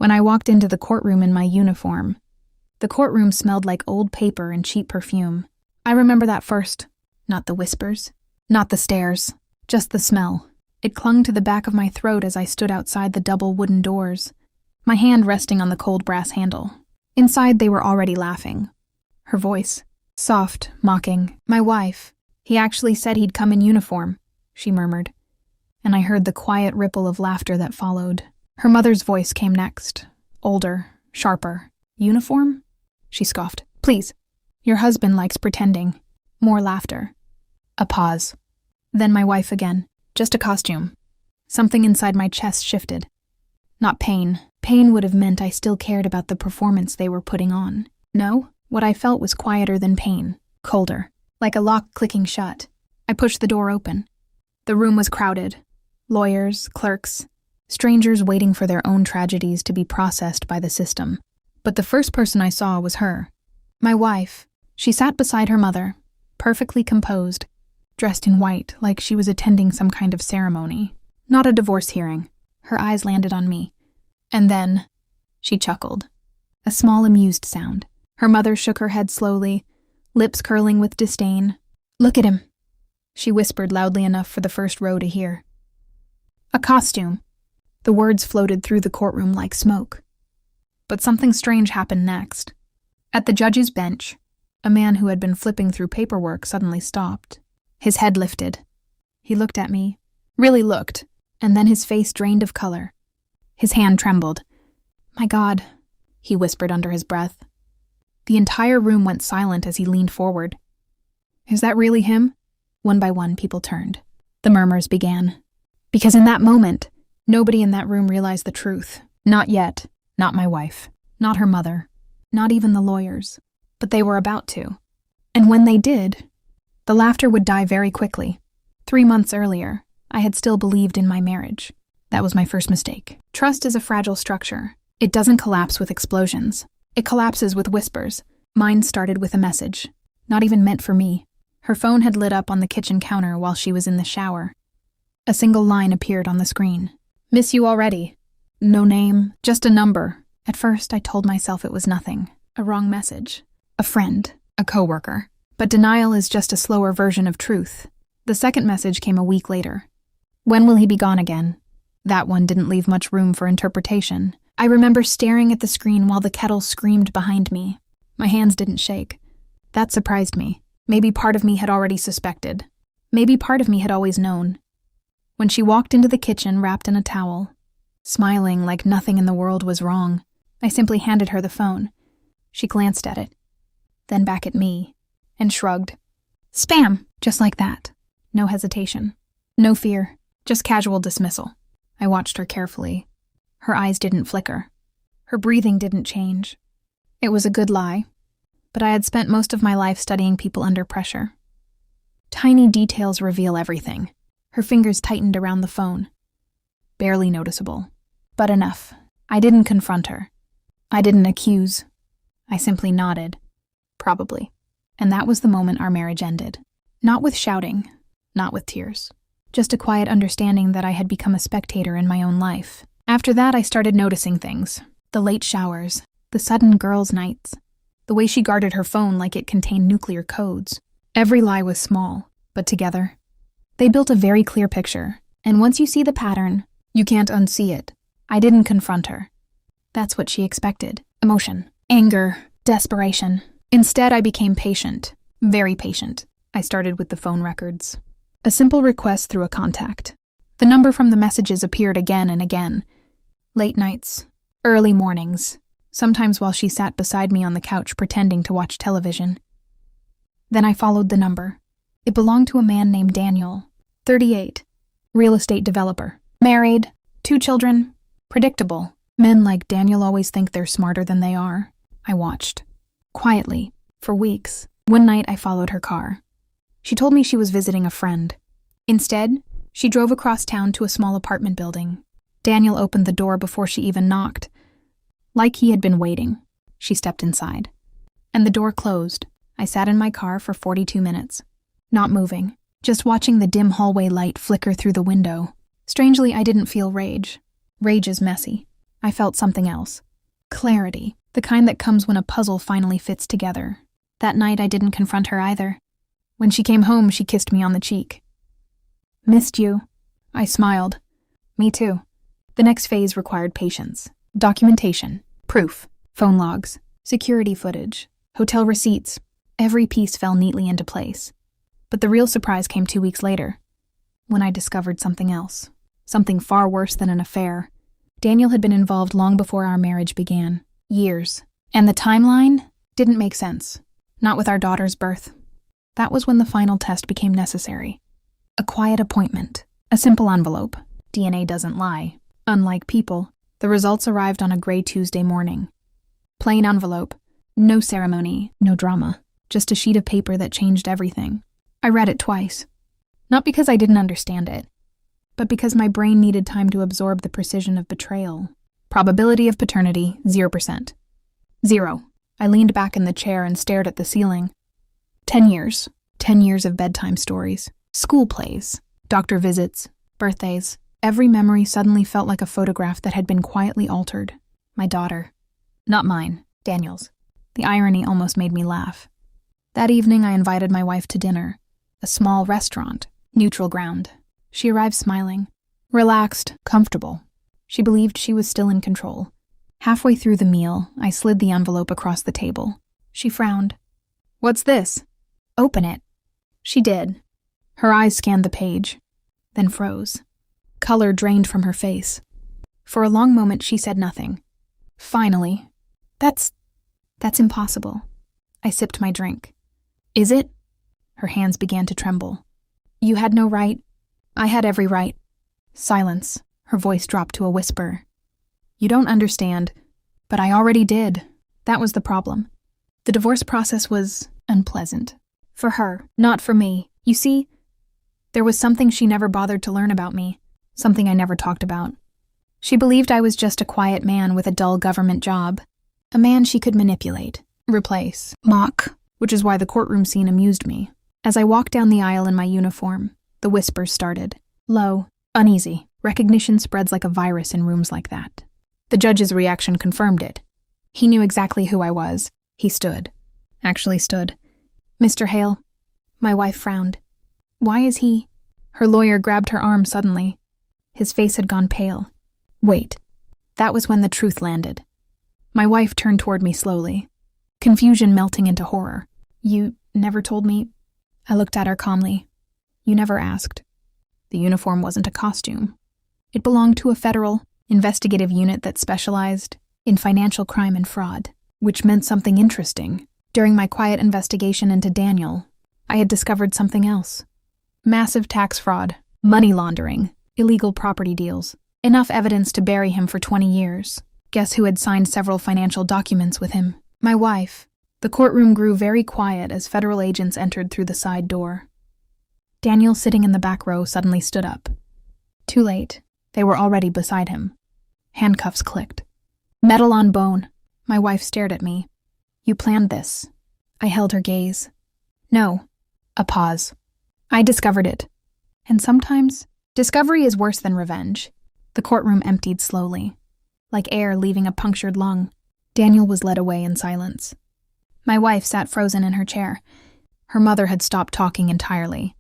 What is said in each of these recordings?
When I walked into the courtroom in my uniform, the courtroom smelled like old paper and cheap perfume. I remember that first. Not the whispers, not the stares, just the smell. It clung to the back of my throat as I stood outside the double wooden doors, my hand resting on the cold brass handle. Inside, they were already laughing. Her voice, soft, mocking. "My wife. He actually said he'd come in uniform," she murmured, and I heard the quiet ripple of laughter that followed. Her mother's voice came next, older, sharper. "Uniform?" she scoffed. "Please. Your husband likes pretending." More laughter. A pause. Then my wife again. "Just a costume." Something inside my chest shifted. Not pain. Pain would have meant I still cared about the performance they were putting on. No, what I felt was quieter than pain. Colder. Like a lock clicking shut. I pushed the door open. The room was crowded. Lawyers, clerks, strangers waiting for their own tragedies to be processed by the system. But the first person I saw was her. My wife. She sat beside her mother, perfectly composed, dressed in white like she was attending some kind of ceremony. Not a divorce hearing. Her eyes landed on me. And then, she chuckled. A small amused sound. Her mother shook her head slowly, lips curling with disdain. "Look at him," she whispered loudly enough for the first row to hear. "A costume." The words floated through the courtroom like smoke. But something strange happened next. At the judge's bench, a man who had been flipping through paperwork suddenly stopped. His head lifted. He looked at me, really looked, and then his face drained of color. His hand trembled. "My God," he whispered under his breath. The entire room went silent as he leaned forward. "Is that really him?" One by one, people turned. The murmurs began. Because in that moment, nobody in that room realized the truth. Not yet. Not my wife. Not her mother. Not even the lawyers. But they were about to. And when they did, the laughter would die very quickly. 3 months earlier, I had still believed in my marriage. That was my first mistake. Trust is a fragile structure. It doesn't collapse with explosions. It collapses with whispers. Mine started with a message. Not even meant for me. Her phone had lit up on the kitchen counter while she was in the shower. A single line appeared on the screen. "Miss you already." No name, just a number. At first, I told myself it was nothing. A wrong message. A friend. A coworker. But denial is just a slower version of truth. The second message came a week later. "When will he be gone again?" That one didn't leave much room for interpretation. I remember staring at the screen while the kettle screamed behind me. My hands didn't shake. That surprised me. Maybe part of me had already suspected. Maybe part of me had always known. When she walked into the kitchen wrapped in a towel, smiling like nothing in the world was wrong, I simply handed her the phone. She glanced at it, then back at me, and shrugged. "Spam!" Just like that. No hesitation. No fear. Just casual dismissal. I watched her carefully. Her eyes didn't flicker. Her breathing didn't change. It was a good lie, but I had spent most of my life studying people under pressure. Tiny details reveal everything. Her fingers tightened around the phone. Barely noticeable, but enough. I didn't confront her. I didn't accuse. I simply nodded. Probably. And that was the moment our marriage ended. Not with shouting, not with tears. Just a quiet understanding that I had become a spectator in my own life. After that, I started noticing things. The late showers, the sudden girls' nights, the way she guarded her phone like it contained nuclear codes. Every lie was small, but together, they built a very clear picture. And once you see the pattern, you can't unsee it. I didn't confront her. That's what she expected. Emotion, anger, desperation. Instead, I became patient. Very patient. I started with the phone records. A simple request through a contact. The number from the messages appeared again and again. Late nights, early mornings, sometimes while she sat beside me on the couch pretending to watch television. Then I followed the number. It belonged to a man named Daniel, 38, real estate developer, married, 2 children, predictable. Men like Daniel always think they're smarter than they are. I watched. Quietly, for weeks. One night I followed her car. She told me she was visiting a friend. Instead, she drove across town to a small apartment building. Daniel opened the door before she even knocked. Like he had been waiting, she stepped inside. And the door closed. I sat in my car for 42 minutes. Not moving, just watching the dim hallway light flicker through the window. Strangely, I didn't feel rage. Rage is messy. I felt something else. Clarity, the kind that comes when a puzzle finally fits together. That night I didn't confront her either. When she came home, she kissed me on the cheek. "Missed you." I smiled. "Me too." The next phase required patience. Documentation, proof, phone logs, security footage, hotel receipts. Every piece fell neatly into place. But the real surprise came 2 weeks later, when I discovered something else. Something far worse than an affair. Daniel had been involved long before our marriage began. Years. And the timeline didn't make sense. Not with our daughter's birth. That was when the final test became necessary. A quiet appointment. A simple envelope. DNA doesn't lie. Unlike people, the results arrived on a gray Tuesday morning. Plain envelope. No ceremony, no drama. Just a sheet of paper that changed everything. I read it twice. Not because I didn't understand it, but because my brain needed time to absorb the precision of betrayal. Probability of paternity, 0%. 0. I leaned back in the chair and stared at the ceiling. 10 years. 10 years of bedtime stories. School plays. Doctor visits. Birthdays. Every memory suddenly felt like a photograph that had been quietly altered. My daughter. Not mine. Daniel's. The irony almost made me laugh. That evening I invited my wife to dinner. A small restaurant. Neutral ground. She arrived smiling. Relaxed. Comfortable. She believed she was still in control. Halfway through the meal, I slid the envelope across the table. She frowned. "What's this?" "Open it." She did. Her eyes scanned the page, then froze. Color drained from her face. For a long moment, she said nothing. Finally, That's impossible." I sipped my drink. "Is it?" Her hands began to tremble. "You had no right. I had every right." Silence. Her voice dropped to a whisper. "You don't understand, but I already did." That was the problem. The divorce process was unpleasant. For her, not for me. You see, there was something she never bothered to learn about me, something I never talked about. She believed I was just a quiet man with a dull government job, a man she could manipulate, replace, mock, which is why the courtroom scene amused me. As I walked down the aisle in my uniform, the whispers started. Low, uneasy. Recognition spreads like a virus in rooms like that. The judge's reaction confirmed it. He knew exactly who I was. He stood. Actually stood. "Mr. Hale." My wife frowned. "Why is he?" Her lawyer grabbed her arm suddenly. His face had gone pale. "Wait." That was when the truth landed. My wife turned toward me slowly, confusion melting into horror. "You never told me." I looked at her calmly. "You never asked." The uniform wasn't a costume. It belonged to a federal, investigative unit that specialized in financial crime and fraud, which meant something interesting. During my quiet investigation into Daniel, I had discovered something else. Massive tax fraud, money laundering, illegal property deals. Enough evidence to bury him for 20 years. Guess who had signed several financial documents with him? My wife. The courtroom grew very quiet as federal agents entered through the side door. Daniel, sitting in the back row, suddenly stood up. Too late. They were already beside him. Handcuffs clicked. Metal on bone. My wife stared at me. "You planned this." I held her gaze. "No." A pause. "I discovered it. And sometimes, discovery is worse than revenge." The courtroom emptied slowly, like air leaving a punctured lung. Daniel was led away in silence. My wife sat frozen in her chair. Her mother had stopped talking entirely.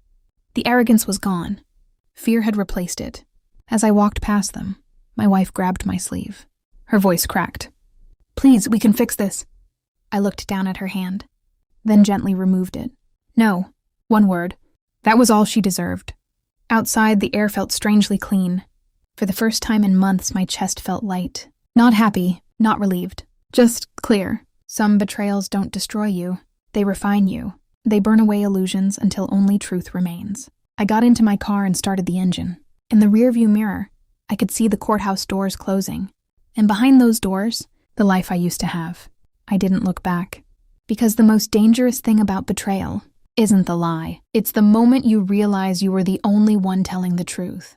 The arrogance was gone. Fear had replaced it. As I walked past them, my wife grabbed my sleeve. Her voice cracked. "Please, we can fix this." I looked down at her hand, then gently removed it. "No." One word. That was all she deserved. Outside, the air felt strangely clean. For the first time in months, my chest felt light. Not happy, not relieved. Just clear. Some betrayals don't destroy you. They refine you. They burn away illusions until only truth remains. I got into my car and started the engine. In the rearview mirror, I could see the courthouse doors closing. And behind those doors, the life I used to have. I didn't look back. Because the most dangerous thing about betrayal isn't the lie. It's the moment you realize you were the only one telling the truth.